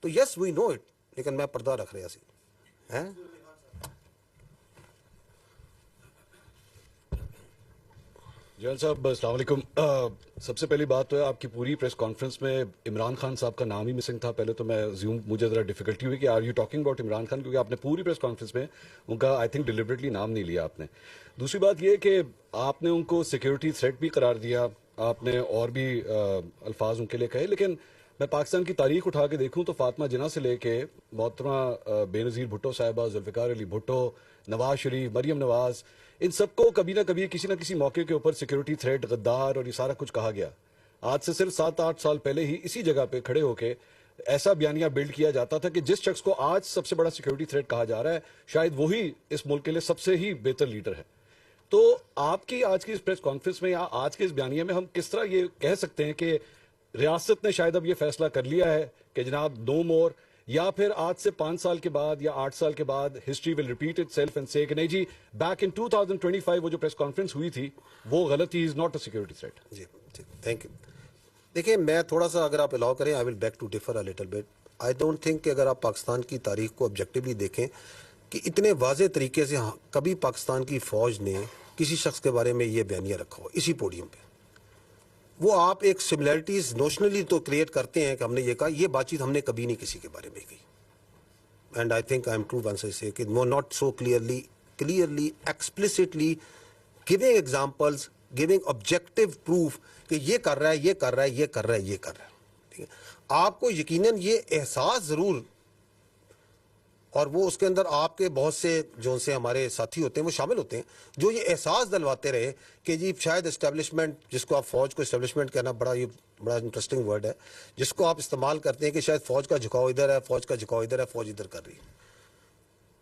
تو یس وی نو اٹ, لیکن میں پردہ رکھ رہا سی ہیں. جیل صاحب السلام علیکم. سب سے پہلی بات تو ہے آپ کی پوری پریس کانفرنس میں عمران خان صاحب کا نام ہی مسنگ تھا. پہلے تو میں مجھے ذرا ڈیفیکلٹی ہوئی کہ are you talking about Imran Khan, کیونکہ آپ نے پوری پریس کانفرنس میں ان کا آئی تھنک ڈیلیبریٹلی نام نہیں لیا آپ نے. دوسری بات یہ کہ آپ نے ان کو سیکیورٹی تھریٹ بھی قرار دیا, آپ نے اور بھی الفاظ ان کے لیے کہے, لیکن میں پاکستان کی تاریخ اٹھا کے دیکھوں تو فاطمہ جناح سے لے کے محترمہ بے نظیر بھٹو صاحبہ, ذوالفقار علی بھٹو, نواز شریف, مریم نواز, ان سب کو کبھی نہ کسی موقع کے اوپر سیکیورٹی تھریٹ, غدار اور یہ سارا کچھ کہا گیا. آج سے صرف 7-8 سال پہلے ہی اسی جگہ پہ کھڑے ہو کے ایسا بیانیہ بلڈ کیا جاتا تھا کہ جس شخص کو آج سب سے بڑا سیکیورٹی تھریٹ کہا جا رہا ہے شاید وہی اس ملک کے لیے سب سے ہی بہتر لیڈر ہے. تو آپ کی آج کی اس پریس کانفرنس میں یا آج کے اس بیانیے میں ہم کس طرح یہ کہہ سکتے ہیں کہ ریاست نے شاید اب یہ فیصلہ کر لیا ہے کہ جناب نو مور, یا پھر آج سے 5 سال کے بعد یا 8 سال کے بعد history will repeat it self and سے کہ نہیں جی بیک ان 2025 وہ جو پریس کانفرنس ہوئی تھی وہ غلط ہی, is not a security threat. جی تھینک یو. دیکھیں میں تھوڑا سا اگر آپ الاؤ کریں I will beg to differ a little bit. I don't think کہ اگر آپ پاکستان کی تاریخ کو آبجیکٹیولی دیکھیں کہ اتنے واضح طریقے سے کبھی پاکستان کی فوج نے کسی شخص کے بارے میں یہ بیانیہ رکھا ہو اسی پوڈیم پہ. وہ آپ ایک سملیرٹیز نوشنلی تو کریٹ کرتے ہیں کہ ہم نے یہ کہا, یہ بات چیت ہم نے کبھی نہیں کسی کے بارے میں کی. And I think I am true once I say کہ not so clearly explicitly giving examples, giving objective proof کہ یہ کر رہا ہے, یہ کر رہا ہے, یہ کر رہا ہے, یہ کر رہا ہے. ٹھیک ہے, آپ کو یقیناً یہ احساس ضرور, اور وہ اس کے اندر آپ کے بہت سے جو سے ہمارے ساتھی ہوتے ہیں وہ شامل ہوتے ہیں جو یہ احساس دلواتے رہے کہ جی شاید اسٹیبلشمنٹ, جس کو آپ فوج کو اسٹیبلشمنٹ کہنا بڑا انٹرسٹنگ ورڈ ہے جس کو آپ استعمال کرتے ہیں کہ شاید فوج کا جھکاؤ ادھر ہے, فوج کا جھکاؤ ادھر ہے, فوج ادھر کر رہی ہے.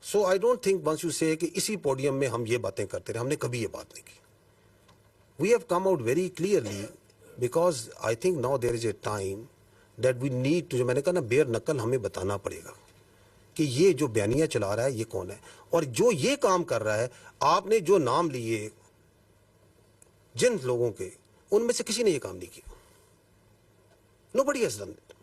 So I don't think once you say کہ اسی پوڈیم میں ہم یہ باتیں کرتے رہے, ہم نے کبھی یہ بات نہیں کی. We have come out very clearly because I think now there is a time that we need to, جو میں نے کہا نا بیر نقل ہمیں بتانا پڑے گا کہ یہ جو بیانیہ چلا رہا ہے یہ کون ہے, اور جو یہ کام کر رہا ہے. آپ نے جو نام لیے جن لوگوں کے, ان میں سے کسی نے یہ کام نہیں کیا. Nobody has done it.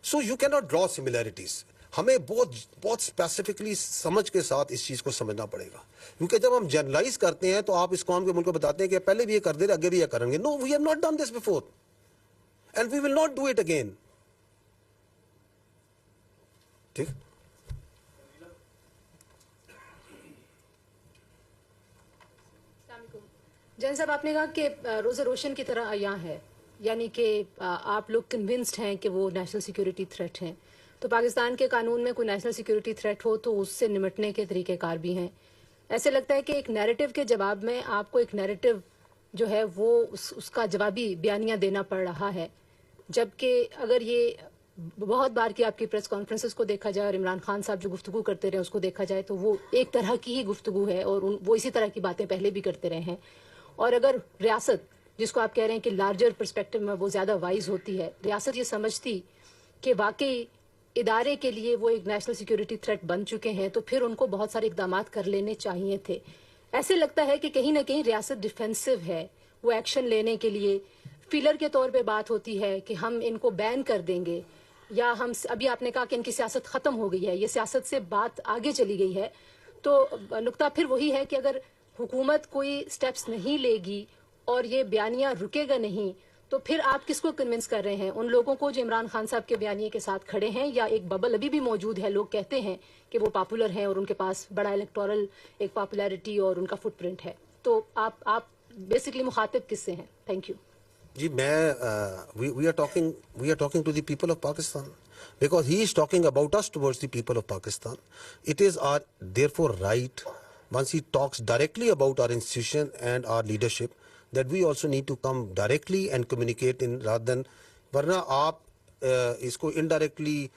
So you cannot draw similarities. ہمیں بہت اسپیسیفکلی سمجھ کے ساتھ اس چیز کو سمجھنا پڑے گا, کیونکہ جب ہم جرنلائز کرتے ہیں تو آپ اس قوم کے ملک کو بتاتے ہیں کہ پہلے بھی یہ کر دے رہے, آگے بھی یہ کریں گے. No, we have not done this before and we will not do it again. ٹھیک. جین صاحب آپ نے کہا کہ روز روشن کی طرح عیاں ہے, یعنی کہ آپ لوگ کنونسڈ ہیں کہ وہ نیشنل سیکیورٹی تھریٹ ہیں. تو پاکستان کے قانون میں کوئی نیشنل سیکیورٹی تھریٹ ہو تو اس سے نمٹنے کے طریقہ کار بھی ہیں. ایسے لگتا ہے کہ ایک نیریٹو کے جواب میں آپ کو ایک نیریٹو جو ہے وہ اس کا جوابی بیانیہ دینا پڑ رہا ہے, جبکہ اگر یہ بہت بار کی آپ کی پریس کانفرنسز کو دیکھا جائے اور عمران خان صاحب جو گفتگو کرتے رہے اس کو دیکھا جائے تو وہ ایک طرح کی ہی گفتگو ہے اور وہ اسی طرح کی باتیں پہلے بھی کرتے رہے ہیں. اور اگر ریاست جس کو آپ کہہ رہے ہیں کہ لارجر پرسپیکٹو میں وہ زیادہ وائز ہوتی ہے, ریاست یہ سمجھتی کہ واقعی ادارے کے لیے وہ ایک نیشنل سیکیورٹی تھریٹ بن چکے ہیں تو پھر ان کو بہت سارے اقدامات کر لینے چاہیے تھے. ایسے لگتا ہے کہ کہیں نہ کہیں ریاست ڈیفینسو ہے, وہ ایکشن لینے کے لیے فیلر کے طور پہ بات ہوتی ہے کہ ہم ان کو بین کر دیں گے, یا ہم ابھی آپ نے کہا کہ ان کی سیاست ختم ہو گئی ہے, یہ سیاست سے بات آگے چلی گئی ہے. تو نقطہ پھر وہی ہے کہ اگر حکومت کوئی سٹیپس نہیں لے گی اور یہ بیانیہ رکے گا نہیں تو پھر آپ کس کو کنونس کر رہے ہیں, ان لوگوں کو جو عمران خان صاحب کے بیانیے کے ساتھ کھڑے ہیں, یا ایک ببل ابھی بھی موجود ہے, لوگ کہتے ہیں کہ وہ پاپولر ہیں اور ان کے پاس بڑا الیکٹورل ایک پاپولیرٹی اور ان کا فٹ پرنٹ ہے. تو آپ بیسکلی مخاطب کس سے ہیں؟ Thank you. جی میں we are talking to the people of Pakistan because he is talking about us towards the people of Pakistan. It is our therefore right, once he talks directly about our institution and our leadership, that we also need to come directly and communicate in rather than, ورنہ آپ اس کو indirectly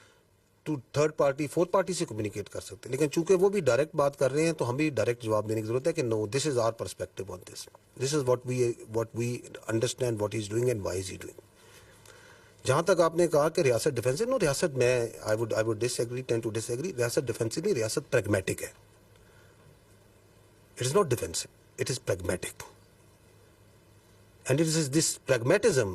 to third party fourth party سے communicate کر سکتے ہیں, لیکن چونکہ وہ بھی ڈائریکٹ بات کر رہے ہیں تو ہم بھی ڈائریکٹ جواب دینے کی ضرورت ہے کہ no, this is our perspective on this, this is what we understand what he is doing and why is he doing. جہاں تک آپ نے کہا کہ ریاست ڈیفینسو, نو ریاست میں I would disagree, tend to disagree. ریاست ڈیفینسو نہیں, ریاست پریگمیٹک ہے. It is not defensive, it is pragmatic, and it is this pragmatism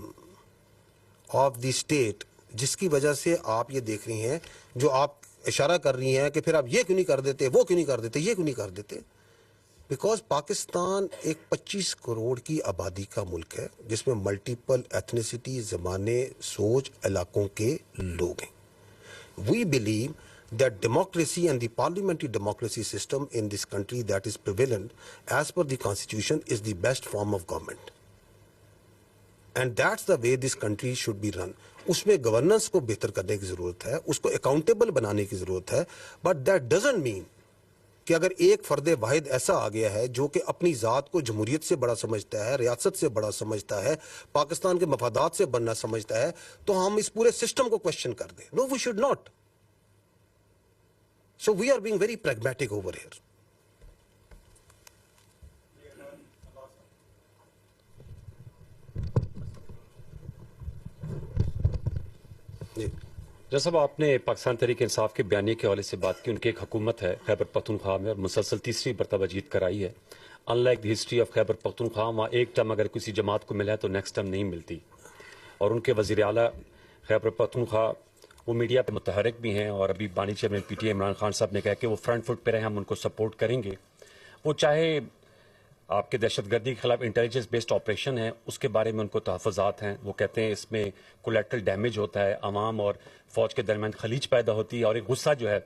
of the state جس کی وجہ سے آپ یہ دیکھ رہی ہیں, جو آپ اشارہ کر رہی ہیں کہ پھر آپ یہ کیوں نہیں کر دیتے, وہ کیوں نہیں کر دیتے, یہ کیوں نہیں کر دیتے. بیکاز پاکستان ایک 25 کروڑ کی آبادی کا ملک ہے جس میں ملٹیپل ایتھنیسٹی, زمانے, سوچ, علاقوں کے لوگ ہیں. We believe that democracy and the parliamentary democracy system in this country that is prevalent as per the constitution is the best form of government. And that's the way this country should be run. اس میں governance کو بہتر کرنے کی ضرورت ہے, اس کو accountable بنانے کی ضرورت ہے, بٹ دیٹ ڈزنٹ مین کہ اگر ایک فرد واحد ایسا آ گیا ہے جو کہ اپنی ذات کو جمہوریت سے بڑا سمجھتا ہے, ریاست سے بڑا سمجھتا ہے, پاکستان کے مفادات سے بننا سمجھتا ہے, تو ہم اس پورے سسٹم کو کوشچن کر دیں. No, we should not. So we are being very pragmatic over here. جیسا صاحب آپ نے پاکستان تحریک انصاف کے بیانیے کے حوالے سے بات کی, ان کی ایک حکومت ہے خیبر پختونخوا میں اور مسلسل تیسری مرتبہ جیت کرائی ہے. In like the history of Khyber Pakhtunkhwa, وہاں ایک ٹرم اگر کسی جماعت کو ملا ہے تو نیکسٹ ٹرم نہیں ملتی. اور ان کے وزیر اعلیٰ خیبر پختونخوا وہ میڈیا پہ متحرک بھی ہیں, اور ابھی بانی chairman P T I Imran Khan صاحب نے کہا کہ وہ فرنٹ فٹ پہ رہے, ہم ان کو سپورٹ کریں گے. وہ چاہے آپ کے دہشت گردی کے خلاف انٹیلیجنس بیسڈ آپریشن ہے, اس کے بارے میں ان کو تحفظات ہیں. وہ کہتے ہیں اس میں کولیٹرل ڈیمیج ہوتا ہے, عوام اور فوج کے درمیان خلیج پیدا ہوتی ہے, اور ایک غصہ جو ہے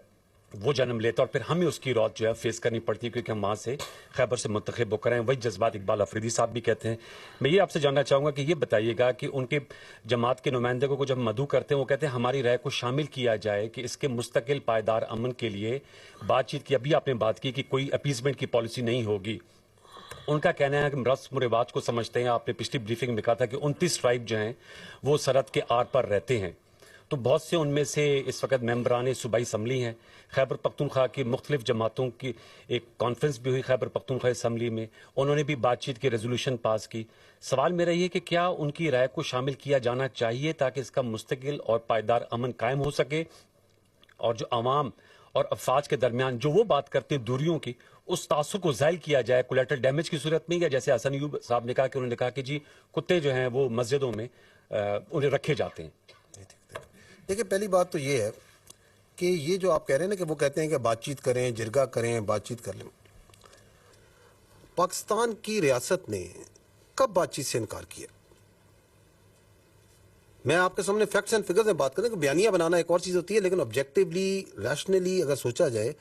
وہ جنم لیتا ہے, اور پھر ہمیں اس کی روت جو ہے فیس کرنی پڑتی ہے کیونکہ ہم وہاں سے خیبر سے منتخب ہو کر ہیں. وہی جذبات اقبال افریدی صاحب بھی کہتے ہیں. میں یہ آپ سے جاننا چاہوں گا کہ یہ بتائیے گا کہ ان کے جماعت کے نمائندے کو جب مدعو کرتے ہیں, وہ کہتے ہیں ہماری رائے کو شامل کیا جائے کہ اس کے مستقل پائیدار امن کے لیے بات چیت کی. ابھی آپ نے بات کی کہ کوئی اپیزمنٹ کی پالیسی نہیں ہوگی. ان کا کہنا ہے کہ رسم و رواج کو سمجھتے ہیں. آپ نے پچھلی بریفنگ میں کہا تھا کہ 29 ٹرائب جو ہیں وہ سرحد کے آر پر رہتے ہیں, تو بہت سے ان میں سے اس وقت ممبران صوبائی اسمبلی ہیں. خیبر پختونخوا کی مختلف جماعتوں کی ایک کانفرنس بھی ہوئی خیبر پختونخوا اسمبلی میں, انہوں نے بھی بات چیت کی ریزولوشن پاس کی. سوال میرا یہ کہ کیا ان کی رائے کو شامل کیا جانا چاہیے تاکہ اس کا مستقل اور پائیدار امن قائم ہو سکے, اور جو عوام اور افواج کے درمیان جو وہ بات کرتے ہیں دوریوں کی, اس تعصب کو زائل کیا جائے کولیٹرل ڈیمیج کی صورت میں, یا جیسے حسن ایوب صاحب نے کہا کہ انہوں نے کہا کہ جی کتے جو ہیں وہ مسجدوں میں انہیں رکھے جاتے ہیں. دیکھیں, پہلی بات تو یہ ہے کہ یہ جو آپ کہہ رہے ہیں نا کہ وہ کہتے ہیں کہ بات چیت کریں, جرگہ کریں, بات چیت کر لیں. پاکستان کی ریاست نے کب بات چیت سے انکار کیا؟ میں آپ کے سامنے فیکٹس اینڈ فگرز میں بات کریں کہ بیانیہ بنانا ایک اور چیز ہوتی ہے, لیکن آبجیکٹیولی ریشنلی اگر سوچا جائے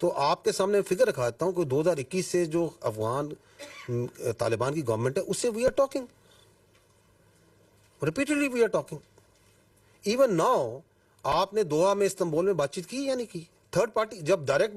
تو آپ کے سامنے فگر رکھا دیتا ہوں کہ 2021 سے جو افغان طالبان کی گورنمنٹ ہے اس سے we are talking repeatedly, we are talking. Even now آپ نے دوحہ میں, استنبول میں بات چیت کی یا نہیں کی؟ تھرڈ پارٹی جب ڈائریکٹ